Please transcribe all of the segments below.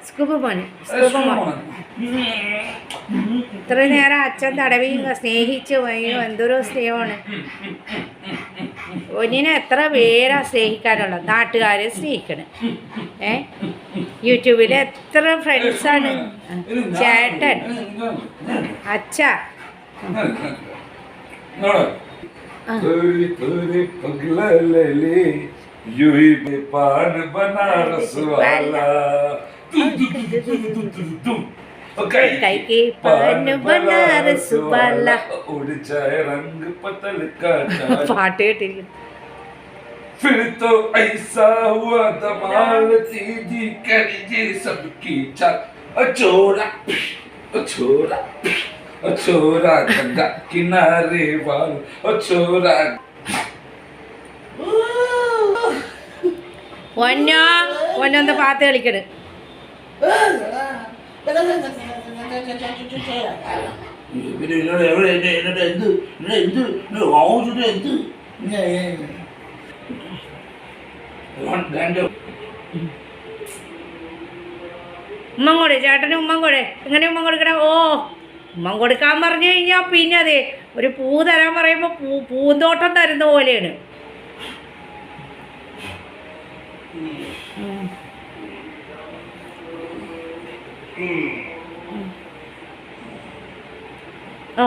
സ്കൂബ് മോൻ ഇത്ര നേരം അച്ഛൻ തടവി സ്നേഹിച്ചു അയ്യോ എന്തൊരു സ്നേഹമാണ്. ഒന്നിനെ എത്ര പേരാ സ്നേഹിക്കാനുള്ളത്, നാട്ടുകാരെ സ്നേഹിക്കണം. യൂട്യൂബിൽ എത്ര ഫ്രണ്ട്സാണ്. ചേട്ടൻ, അച്ഛ, കൈക്ക് പാൻ ബനാറസ് വാല പാട്ട് കേട്ടിരിക്കുന്നു. फिर तो ऐसा हुआ धमाल तेजी करीजे सबकी चाल छोरा छोरा छोरा गंगा किनारे वाल छोरा ഒന്നൊന്ന് പാത്ത് കളിക്കണ്. ഉമ്മം കൊടു, ചേട്ടന് ഉമ്മം കൊടു. എങ്ങനെ ഉമ്മം കൊടുക്കണം? ഓ ഉമ്മം കൊടുക്കാൻ പറഞ്ഞു കഴിഞ്ഞാൽ പിന്നെ അതെ ഒരു പൂ തരാൻ പറയുമ്പോൾ പൂന്തോട്ടം തരുന്ന പോലെയാണ്. ഓ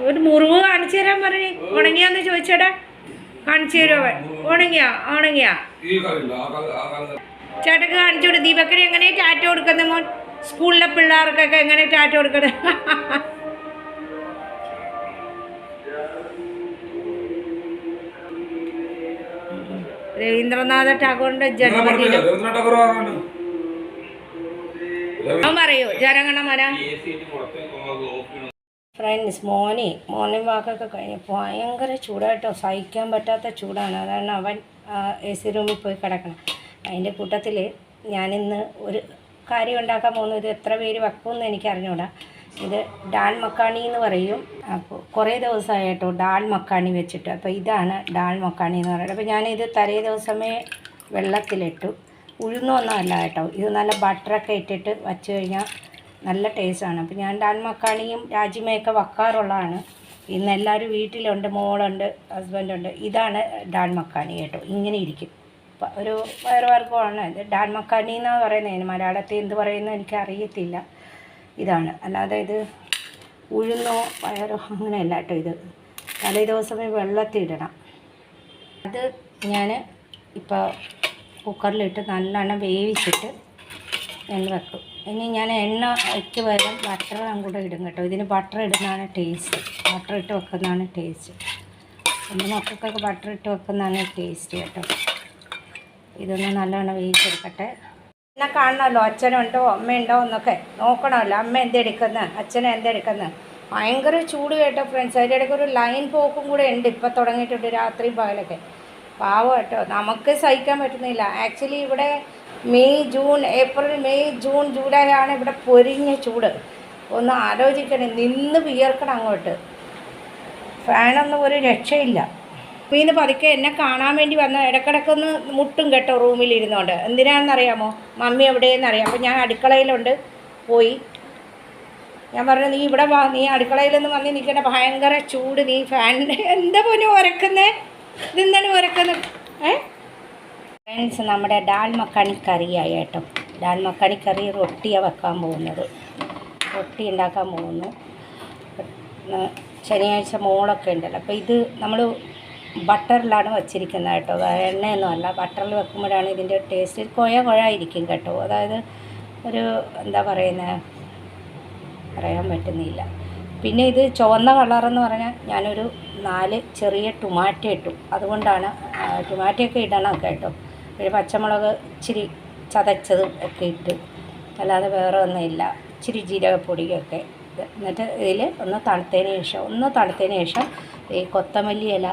ഒരു മുറിവ് കാണിച്ചു തരാൻ പറഞ്ഞു. ഉണങ്ങിയാന്ന് ചോദിച്ചേടാ, കാണിച്ചു തരുമോ? ഉണങ്ങിയാ ചേട്ടക്ക് കാണിച്ചു കൊടു. ദീപക്കന് എങ്ങനെ ടാറ്റ കൊടുക്കുന്ന മോൻ? സ്കൂളിലെ പിള്ളേർക്കൊക്കെ എങ്ങനെ ടാറ്റ കൊടുക്കണേ? രവീന്ദ്രനാഥ ടാഗോറിന്റെ ജന്മദിനം പറയൂ ജനഗണമന. ഫ്രണ്ട്സ്, മോർണിംഗ് വാക്കൊക്കെ കഴിഞ്ഞ് ഭയങ്കര ചൂടായിട്ടോ, സഹിക്കാൻ പറ്റാത്ത ചൂടാണ്. അതാണ് അവൻ AC റൂമിൽ പോയി കിടക്കണം. അതിൻ്റെ കൂട്ടത്തിൽ ഞാനിന്ന് ഒരു കാര്യം ഉണ്ടാക്കാൻ പോകുന്നു. ഇത് എത്ര പേര് വെക്കുമെന്ന് എനിക്കറിഞ്ഞൂടാ. ഇത് ഡാൽ മക്കാണി എന്ന് പറയും. അപ്പോൾ കുറേ ദിവസമായിട്ടോ ഡാൽ മക്കാണി വെച്ചിട്ട്. അപ്പോൾ ഇതാണ് ഡാൽ മക്കാണി എന്ന് പറയുന്നത്. അപ്പോൾ ഞാനിത് തലേ ദിവസമേ വെള്ളത്തിലിട്ടു. ഉഴുന്നൊന്നുമല്ല കേട്ടോ, ഇത് നല്ല ബട്ടറൊക്കെ ഇട്ടിട്ട് വച്ച് കഴിഞ്ഞാൽ നല്ല ടേസ്റ്റാണ്. അപ്പോൾ ഞാൻ ഡാൽ മക്കാണിയും രാജ്മയൊക്കെ വെക്കാറുള്ളതാണ്. ഇന്ന് എല്ലാവരും വീട്ടിലുണ്ട്, മോളുണ്ട്, ഹസ്ബൻഡുണ്ട്. ഇതാണ് ഡാൽ മക്കാണി കേട്ടോ, ഇങ്ങനെ ഇരിക്കും. ഒരു വയറുവർഗ്ഗമാണ് ഇത്. ഡാൽ മക്കാണി എന്നാണ് പറയുന്നത്. മലയാളത്തിൽ എന്ത് പറയുന്നത് എനിക്കറിയത്തില്ല. ഇതാണ്, അല്ലാതെ ഇത് ഉഴുന്നോ പയറോ അങ്ങനെയല്ല കേട്ടോ. ഇത് തലേ ദിവസമേ വെള്ളത്തിലിടണം. അത് ഞാൻ ഇപ്പോൾ കുക്കറിലിട്ട് നല്ലോണം വേവിച്ചിട്ട് ഞാൻ വെക്കും. ഇനി ഞാൻ എണ്ണയ്ക്ക് പകരം ബട്ടറും കൂടെ ഇടും കേട്ടോ. ഇതിന് ബട്ടർ ഇടുന്നതാണ് ടേസ്റ്റ്. ബട്ടർ ഇട്ട് വെക്കുന്നതാണ് ടേസ്റ്റ്. എൻ്റെ മക്കൾക്കൊക്കെ ബട്ടർ ഇട്ട് വെക്കുന്നതാണ് ടേസ്റ്റ് കേട്ടോ. ഇതൊന്ന് നല്ലോണം വേവിച്ചെടുക്കട്ടെ. എന്നെ കാണണമല്ലോ, അച്ഛനുണ്ടോ അമ്മയുണ്ടോ എന്നൊക്കെ നോക്കണമല്ലോ. അമ്മ എന്തെടുക്കുന്നത്, അച്ഛനെ എന്തെടുക്കുന്നത്. ഭയങ്കര ചൂട് കേട്ടോ ഫ്രണ്ട്സ്. അതിൻ്റെ ഇടയ്ക്ക് ഒരു ലൈൻ പോക്കും കൂടെ ഉണ്ട്. ഇപ്പം തുടങ്ങിയിട്ടുണ്ട് രാത്രി പകലൊക്കെ. പാവം കേട്ടോ, നമുക്ക് സഹിക്കാൻ പറ്റുന്നില്ല. ആക്ച്വലി ഇവിടെ ഏപ്രിൽ മെയ് ജൂൺ ജൂലൈ ആണ് ഇവിടെ പൊരിഞ്ഞ ചൂട്. ഒന്ന് ആലോചിക്കണം, നിന്ന് വിയർക്കണം അങ്ങോട്ട്. ഫാനൊന്നും ഒരു രക്ഷയില്ല. മീന്ന് പതുക്കെ എന്നെ കാണാൻ വേണ്ടി വന്ന ഇടക്കിടക്കൊന്ന് മുട്ടും കേട്ടോ റൂമിലിരുന്നോണ്ട്. എന്തിനാണെന്നറിയാമോ? മമ്മി എവിടെയെന്നറിയാം. അപ്പോൾ ഞാൻ അടുക്കളയിലുണ്ട് പോയി. ഞാൻ പറഞ്ഞു, നീ ഇവിടെ വാ, നീ അടുക്കളയിലൊന്നും വന്ന് നിൽക്കണ്ട, ഭയങ്കര ചൂട്, നീ ഫാനിൻ്റെ എന്താ പോലും ഉരക്കുന്നത്, ഇതെന്താണ് ഉരക്കുന്നത്? ഫ്രണ്ട്സ്, നമ്മുടെ ഡാൽ മക്കാണി കറിയായി കേട്ടോ. ഡാൽ മക്കാണി കറി റൊട്ടിയാണ് വെക്കാൻ പോകുന്നത്. റൊട്ടി ഉണ്ടാക്കാൻ പോകുന്നു. ശനിയാഴ്ച മോളൊക്കെ ഉണ്ടല്ലോ. അപ്പോൾ ഇത് നമ്മൾ ബട്ടറിലാണ് വച്ചിരിക്കുന്നത് കേട്ടോ. എണ്ണയൊന്നും അല്ല, ബട്ടറിൽ വെക്കുമ്പോഴാണ് ഇതിൻ്റെ ടേസ്റ്റ്. കുഴായിരിക്കും കേട്ടോ. അതായത് ഒരു എന്താ പറയുന്നത്, പറയാൻ പറ്റുന്നില്ല. പിന്നെ ഇത് ചുവന്ന കളറെന്ന് പറഞ്ഞാൽ ഞാനൊരു 4 ചെറിയ ടൊമാറ്റോ ഇട്ടു. അതുകൊണ്ടാണ് ടൊമാറ്റോയൊക്കെ ഇടണം കേട്ടോ. ഒരു പച്ചമുളക് ഇച്ചിരി ചതച്ചതും ഒക്കെ ഇട്ട്, അല്ലാതെ വേറെ ഒന്നുമില്ല. ഇച്ചിരി ജീരകപ്പൊടിയൊക്കെ. എന്നിട്ട് ഇതിൽ ഒന്ന് തണുത്തതിന് ശേഷം ഈ കൊത്തമല്ലി ഇല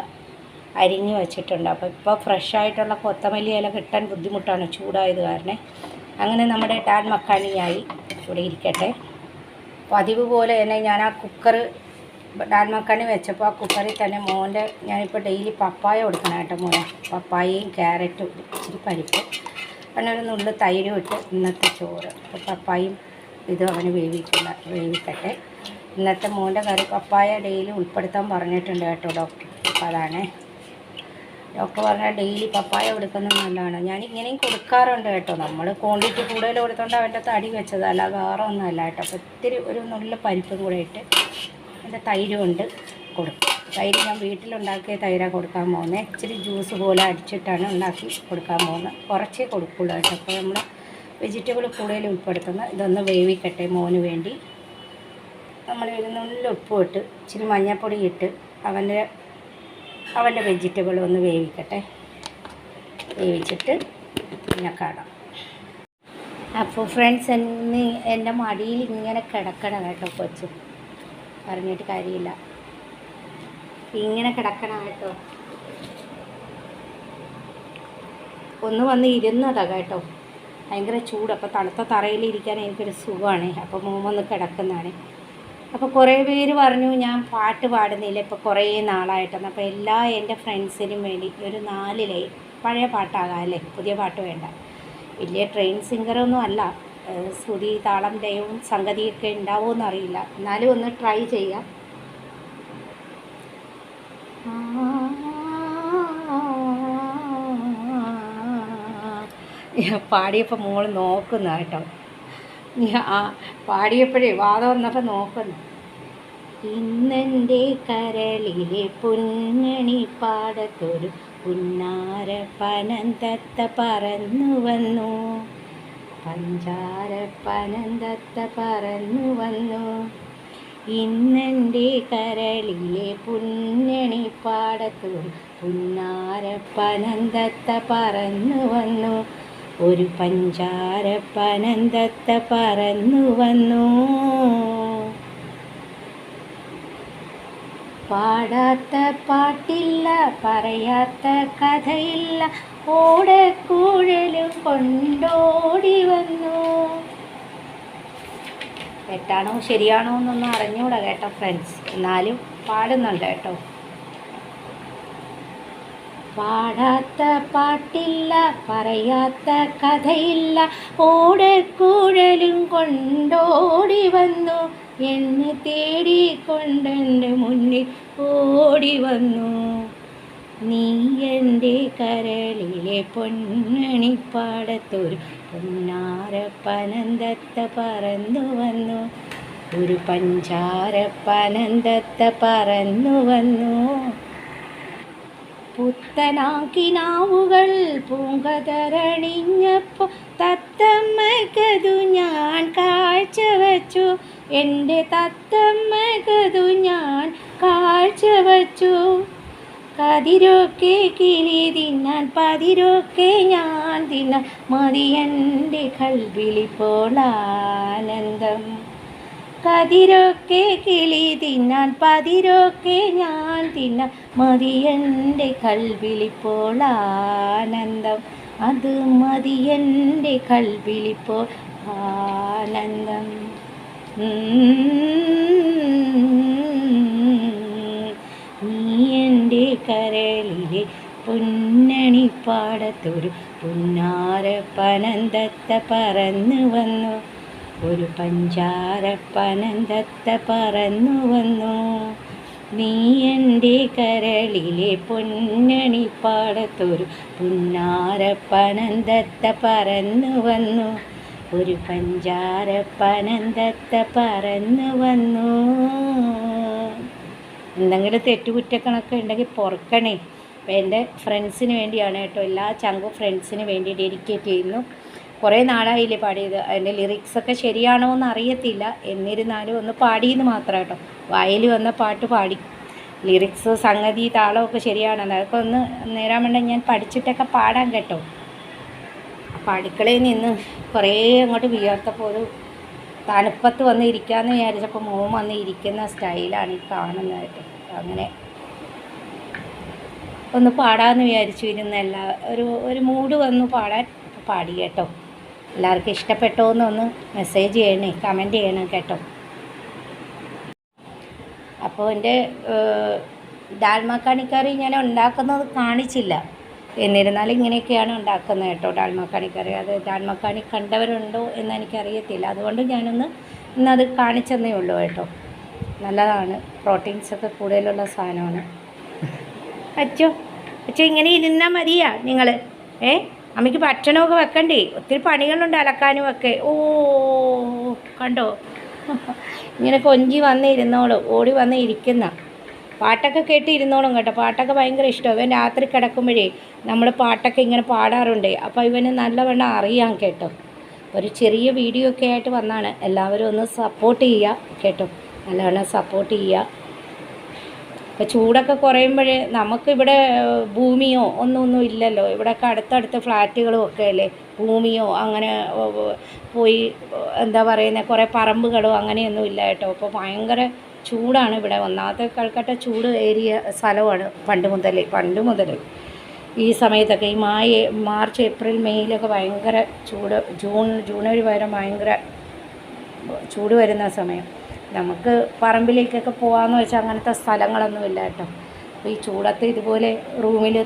അരിഞ്ഞ് വെച്ചിട്ടുണ്ട്. അപ്പോൾ ഇപ്പോൾ ഫ്രഷായിട്ടുള്ള കൊത്തമല്ലി ഇല കിട്ടാൻ ബുദ്ധിമുട്ടാണ് ചൂടായത് കാരണം. അങ്ങനെ നമ്മുടെ ഡാൽ മക്കാണിയായി ഇവിടെ ഇരിക്കട്ടെ. പതിവ് പോലെ തന്നെ ഞാൻ ആ കുക്കർ ഡാൽ മക്കാണി വെച്ചപ്പോൾ ആ കുക്കറിൽ തന്നെ ഞാനിപ്പോൾ ഡെയിലി പപ്പായ കൊടുക്കണം കേട്ടോ മോനെ. പപ്പായയും ക്യാരറ്റും ഇച്ചിരി പരിപ്പ് അങ്ങനെ ഒരു നുള്ളു തൈരും ഇട്ട് ഇന്നത്തെ ചോറ്. അപ്പോൾ പപ്പായും ഇതും അവന് വേവിക്കട്ടെ. ഇന്നത്തെ മോൻ്റെ കറി പപ്പായ ഡെയിലി ഉൾപ്പെടുത്താൻ പറഞ്ഞിട്ടുണ്ട് കേട്ടോ ഡോക്ടർ. അപ്പോൾ അതാണ് ഡോക്ടർ പറഞ്ഞാൽ ഡെയിലി പപ്പായ കൊടുക്കുന്നത് നല്ലതാണ്. ഞാൻ ഇങ്ങനെയും കൊടുക്കാറുണ്ട് കേട്ടോ. നമ്മൾ ക്വാണ്ടിറ്റി കൂടുതൽ കൊടുത്തോണ്ട് അവൻ്റെ തടി വെച്ചത്, അല്ല വേറെ ഒന്നുമല്ല കേട്ടോ. അപ്പോൾ ഇത്തിരി ഒരു നുള്ളു പരിപ്പും കൂടെ ഇട്ട് എൻ്റെ തൈര് കൊണ്ട് കൊടുക്കും. തൈര് ഞാൻ വീട്ടിലുണ്ടാക്കിയ തൈരാണ് കൊടുക്കാൻ പോകുന്നത്. ഇച്ചിരി ജ്യൂസ് പോലെ അടിച്ചിട്ടാണ് ഉണ്ടാക്കി കൊടുക്കാൻ പോകുന്നത്. കുറച്ചേ കൊടുക്കുള്ളൂ കേട്ടോ. അപ്പോൾ നമ്മൾ വെജിറ്റബിൾ കൂടുതൽ ഉൾപ്പെടുത്തുന്ന ഇതൊന്ന് വേവിക്കട്ടെ മോന് വേണ്ടി. നമ്മൾ നുള്ളിൽ ഉപ്പും ഇട്ട് ഇച്ചിരി മഞ്ഞൾപ്പൊടി ഇട്ട് അവൻ്റെ വെജിറ്റബിൾ ഒന്ന് വേവിക്കട്ടെ. വേവിച്ചിട്ട് പിന്നെ കാണാം. അപ്പോൾ ഫ്രണ്ട്സ്, എൻ്റെ മടിയിൽ ഇങ്ങനെ കിടക്കണം കേട്ടോ കൊച്ചു, പറഞ്ഞിട്ട് കാര്യമില്ല. ഇങ്ങനെ കിടക്കണം കേട്ടോ. ഒന്ന് വന്ന് ഇരുന്നതാണ് കേട്ടോ. ഭയങ്കര ചൂട്. അപ്പോൾ തണുത്ത തറയിലിരിക്കാൻ എനിക്കൊരു സുഖമാണ്. അപ്പോൾ വന്ന് കിടക്കുന്നതാണ്. അപ്പോൾ കുറേ പേര് പറഞ്ഞു ഞാൻ പാട്ട് പാടുന്നില്ല ഇപ്പോൾ കുറേ നാളായിട്ടെന്ന്. അപ്പോൾ എല്ലാ എൻ്റെ ഫ്രണ്ട്സിനും വേണ്ടി ഒരു 4 ലൈൻ, പഴയ പാട്ടാകാം അല്ലേ, പുതിയ പാട്ട് വേണ്ട. വലിയ ട്രെയിൻ സിംഗറൊന്നും അല്ല, ശ്രുതി താളം ലയവും സംഗതിയൊക്കെ ഉണ്ടാവുമെന്ന് അറിയില്ല, എന്നാലും ഒന്ന് ട്രൈ ചെയ്യാം. പാടിയപ്പോൾ മോൾ നോക്കുന്ന കേട്ടോ. പാടിയപ്പോഴേ വാദം വന്നപ്പോൾ നോക്കുന്നു. ഇന്നെൻ്റെ കരളിലെ പൊന്നണി പാടത്തൊരു പുന്നാര പനന്തത്ത പറന്നു വന്നു, പഞ്ചാര പനന്തത്ത പറന്നു വന്നു. ഇന്നെൻ്റെ കരളിലെ പൊന്നണി പാടത്തൊരു പുന്നാര പനന്തത്ത പറന്നു വന്നു, ഒരു പഞ്ചാര പനന്തത്ത പറന്നു വന്നു. പാടാത്ത പാട്ടില്ല, പറയാത്ത കഥയില്ല, ഓടക്കുഴലും കൊണ്ടോടി വന്നു. തെറ്റാണോ ശരിയാണോ എന്നൊന്നും അറിഞ്ഞൂടാ കേട്ടോ ഫ്രണ്ട്സ്, എന്നാലും പാടുന്നുണ്ട് കേട്ടോ. പാടാത്ത പാട്ടില്ല, പറയാത്ത കഥയില്ല, ഓടക്കുഴലും കൊണ്ടോടി വന്നു, എന്നെ തേടിക്കൊണ്ടെൻ്റെ മുന്നിൽ ഓടി വന്നു. നീ എൻ്റെ കരളിലെ പൊന്നണിപ്പാടത്തൊരു പൊന്നാര പനന്തത്ത പറന്നു വന്നു, ഒരു പഞ്ചാര പനന്തത്ത പറന്നു വന്നു. പുത്തനാക്കിനാവുകൾ പൂങ്കതരണിഞ്ഞപ്പോൾ തത്തമ്മക്കതു ഞാൻ കാഴ്ചവച്ചു, എൻ്റെ തത്തമ്മക്കതു ഞാൻ കാഴ്ചവച്ചു. കതിരൊക്കെ കിളി തിന്നാൻ പതിരൊക്കെ ഞാൻ തിന്നാൻ മതിയെൻ്റെ കൽവിളിപ്പോൾ ആനന്ദം. കതിരൊക്കെ കിളി തിന്നാൻ പതിരൊക്കെ ഞാൻ തിന്നാൻ മതിയെൻ്റെ കൽവിളിപ്പോൾ ആനന്ദം, അത് മതിയെൻ്റെ കൽവിളിപ്പോൾ ആനന്ദം. നീ എൻ്റെ കരളിലെ പൊന്നണിപ്പാടത്തൊരു പുന്നാര പനന്തത്ത പറന്നു വന്നു, ഒരു പഞ്ചാര പനന്തത്ത പറന്നു വന്നു. നീ എൻ്റെ കരളിലെ പൊന്നണിപ്പാടത്തൊരു പുന്നാര പനന്തത്ത പറന്നു വന്നു, ഒരു പഞ്ചാര പനന്തത്ത പറന്നു വന്നു. എന്തെങ്കിലും തെറ്റുകുറ്റക്കണൊക്കെ ഉണ്ടെങ്കിൽ പൊറുക്കണേ. അപ്പോൾ എൻ്റെ ഫ്രണ്ട്സിന് വേണ്ടിയാണ് കേട്ടോ, എല്ലാ ചങ്കും ഫ്രണ്ട്സിന് വേണ്ടി ഡെഡിക്കേറ്റ് ചെയ്യുന്നു. കുറേ നാളായില്ലേ പാടിയത്. അതിൻ്റെ ലിറിക്സൊക്കെ ശരിയാണോ എന്ന് അറിയത്തില്ല, എന്നിരുന്നാലും ഒന്ന് പാടിയെന്ന് മാത്രം കേട്ടോ. വായിൽ വന്ന പാട്ട് പാടി. ലിറിക്സ് സംഗതി താളമൊക്കെ ശരിയാണ്, അതൊക്കെ ഒന്ന് നേരാൻ വേണ്ടി ഞാൻ പഠിച്ചിട്ടൊക്കെ പാടാൻ കേട്ടോ. അപ്പോൾ അടുക്കളയിൽ നിന്ന് കുറേ അങ്ങോട്ട് വിയർത്തപ്പോൾ ഒരു തണുപ്പത്ത് വന്ന് ഇരിക്കാമെന്ന് വിചാരിച്ചപ്പോൾ മോൻ വന്ന് ഇരിക്കുന്ന സ്റ്റൈലാണ് ഈ കാണുന്നത് കേട്ടോ. അങ്ങനെ ഒന്ന് പാടാമെന്ന് വിചാരിച്ചു ഇരുന്നല്ല, ഒരു മൂഡ് വന്നു പാടാൻ. പാടി കേട്ടോ. എല്ലാവർക്കും ഇഷ്ടപ്പെട്ടോ എന്നൊന്ന് മെസ്സേജ് ചെയ്യണേ, കമൻറ്റ് ചെയ്യണം കേട്ടോ. അപ്പോൾ എൻ്റെ ഡാൽമ കണിക്കറി ഞാൻ ഉണ്ടാക്കുന്നത് കാണിച്ചില്ല. എന്നിരുന്നാലും ഇങ്ങനെയൊക്കെയാണ് ഉണ്ടാക്കുന്നത് കേട്ടോ ഡാൽമക്കാണിക്കറി. അത് ഡാൽമക്കാണി കണ്ടവരുണ്ടോ എന്ന് എനിക്കറിയത്തില്ല, അതുകൊണ്ട് ഞാനൊന്ന് ഇന്നത് കാണിച്ചെന്നേ ഉള്ളൂ കേട്ടോ. നല്ലതാണ്, പ്രോട്ടീൻസൊക്കെ കൂടുതലുള്ള സാധനമാണ്. അച്ചോ അച്ചോ ഇങ്ങനെ ഇരുന്നാൽ മതിയാ നിങ്ങൾ? അമ്മയ്ക്ക് ഭക്ഷണമൊക്കെ വെക്കണ്ടേ? ഒത്തിരി പണികളുണ്ട് അലക്കാനും ഒക്കെ. ഓ കണ്ടോ, ഇങ്ങനെ കൊഞ്ചി വന്ന് ഇരുന്നോളും, ഓടി വന്ന് ഇരിക്കുന്ന. പാട്ടൊക്കെ കേട്ട് ഇരുന്നോളും കേട്ടോ. പാട്ടൊക്കെ ഭയങ്കര ഇഷ്ടമാണ്. ഇവൻ രാത്രി കിടക്കുമ്പോഴേ നമ്മൾ പാട്ടൊക്കെ ഇങ്ങനെ പാടാറുണ്ട്. അപ്പോൾ ഇവന് നല്ലവണ്ണം അറിയാം കേട്ടോ. ഒരു ചെറിയ വീഡിയോ ഒക്കെ ആയിട്ട് വന്നാണ്. എല്ലാവരും ഒന്ന് സപ്പോർട്ട് ചെയ്യുക കേട്ടോ, നല്ലവണ്ണം സപ്പോർട്ട് ചെയ്യുക. ഇപ്പോൾ ചൂടൊക്കെ കുറയുമ്പോഴേ നമുക്കിവിടെ ഭൂമിയോ ഒന്നും ഇല്ലല്ലോ. ഇവിടെയൊക്കെ അടുത്തടുത്ത് ഫ്ലാറ്റുകളും ഒക്കെ അല്ലേ. ഭൂമിയോ അങ്ങനെ പോയി എന്താ പറയുന്നത്, കുറേ പറമ്പുകളോ അങ്ങനെയൊന്നും ഇല്ല കേട്ടോ. അപ്പോൾ ഭയങ്കര ചൂടാണ് ഇവിടെ. ഒന്നാമത്തെ കൽക്കട്ട ചൂട് ഏരിയ സ്ഥലമാണ് പണ്ട് മുതൽ. ഈ സമയത്തൊക്കെ ഈ മാർച്ച് ഏപ്രിൽ മെയ്യിലൊക്കെ ഭയങ്കര ചൂട്. ജൂൺ വരെ ഭയങ്കര ചൂട് വരുന്ന സമയം. നമുക്ക് പറമ്പിലേക്കൊക്കെ പോകാമെന്ന് വെച്ചാൽ അങ്ങനത്തെ സ്ഥലങ്ങളൊന്നുമില്ല കേട്ടോ. അപ്പോൾ ഈ ചൂടത്ത് ഇതുപോലെ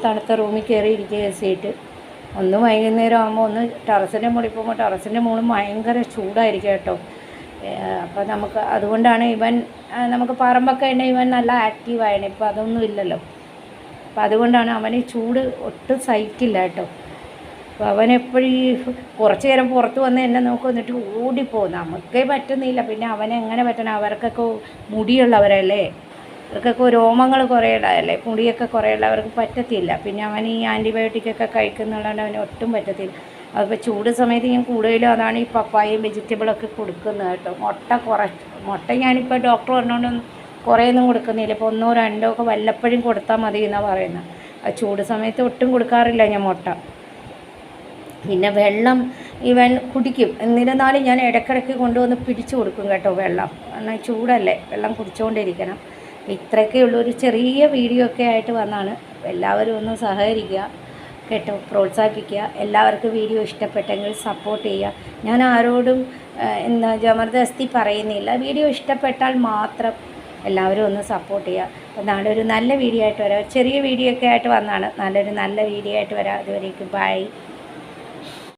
തണുത്ത റൂമിൽ കയറി ഇരിക്കുക സീറ്റ്. ഒന്ന് വൈകുന്നേരം ആകുമ്പോൾ ഒന്ന് ടെറസിൻ്റെ മുകളിൽ പോകുമ്പോൾ ടെറസിൻ്റെ മുകളിൽ ഭയങ്കര ചൂടായിരിക്കും കേട്ടോ. അപ്പോൾ അതുകൊണ്ടാണ് നമുക്ക് പറമ്പൊക്കെ ഉണ്ടെങ്കിൽ ഇവൻ നല്ല ആക്റ്റീവായാണ്. ഇപ്പോൾ അതൊന്നും ഇല്ലല്ലോ. അപ്പോൾ അതുകൊണ്ടാണ് അവന് ചൂട് ഒട്ടും സഹിക്കില്ല കേട്ടോ. അപ്പോൾ അവനെപ്പോഴും കുറച്ച് നേരം പുറത്ത് വന്ന് എന്നെ നോക്കും, എന്നിട്ട് ഓടിപ്പോകും. നമുക്കേ പറ്റുന്നില്ല, പിന്നെ അവനെങ്ങനെ പറ്റണം? അവർക്കൊക്കെ മുടിയുള്ളവരല്ലേ, അവർക്കൊക്കെ രോമങ്ങൾ കുറേ ഉള്ളതല്ലേ, മുടിയൊക്കെ കുറേ ഉള്ളവർക്ക് പറ്റത്തില്ല. പിന്നെ അവൻ ഈ ആൻറ്റിബയോട്ടിക്കൊക്കെ കഴിക്കുന്നുള്ളതുകൊണ്ട് അവന് ഒട്ടും പറ്റത്തില്ല. അതിപ്പോൾ ചൂട് സമയത്ത് ഞാൻ കൂടുതലും അതാണ് ഈ പപ്പായയും വെജിറ്റബിളൊക്കെ കൊടുക്കുന്നത് കേട്ടോ. മുട്ട ഞാനിപ്പോൾ ഡോക്ടർ പറഞ്ഞുകൊണ്ടൊന്നും കുറേയൊന്നും കൊടുക്കുന്നില്ല. ഇപ്പോൾ 1 2 ഒക്കെ വല്ലപ്പോഴും കൊടുത്താൽ മതി എന്നാണ് പറയുന്നത്. ആ ചൂട് സമയത്ത് ഒട്ടും കൊടുക്കാറില്ല ഞാൻ മുട്ട. പിന്നെ വെള്ളം ഇവൻ കുടിക്കും. എന്നിരുന്നാലും ഞാൻ ഇടയ്ക്കിടയ്ക്ക് കൊണ്ടുവന്ന് പിടിച്ചു കൊടുക്കും കേട്ടോ വെള്ളം. എന്നാൽ ചൂടല്ലേ, വെള്ളം കുടിച്ചുകൊണ്ടിരിക്കണം. ഇത്രയൊക്കെ ഉള്ളൂ, ഒരു ചെറിയ വീഡിയോ ഒക്കെ ആയിട്ട് വന്നാണ്. എല്ലാവരും ഒന്ന് സഹകരിക്കുക കേട്ടോ, പ്രോത്സാഹിപ്പിക്കുക. എല്ലാവർക്കും വീഡിയോ ഇഷ്ടപ്പെട്ടെങ്കിൽ സപ്പോർട്ട് ചെയ്യുക. ഞാൻ ആരോടും ജബർദസ്തി പറയുന്നില്ല. വീഡിയോ ഇഷ്ടപ്പെട്ടാൽ മാത്രം എല്ലാവരും ഒന്ന് സപ്പോർട്ട് ചെയ്യുക. അപ്പോൾ നാളെ ഒരു നല്ല വീഡിയോ ആയിട്ട് വരാം. ചെറിയ വീഡിയോ ഒക്കെ ആയിട്ട് വന്നാണ്. നല്ല വീഡിയോ ആയിട്ട് വരാം. അതുവരേക്കും ബൈ.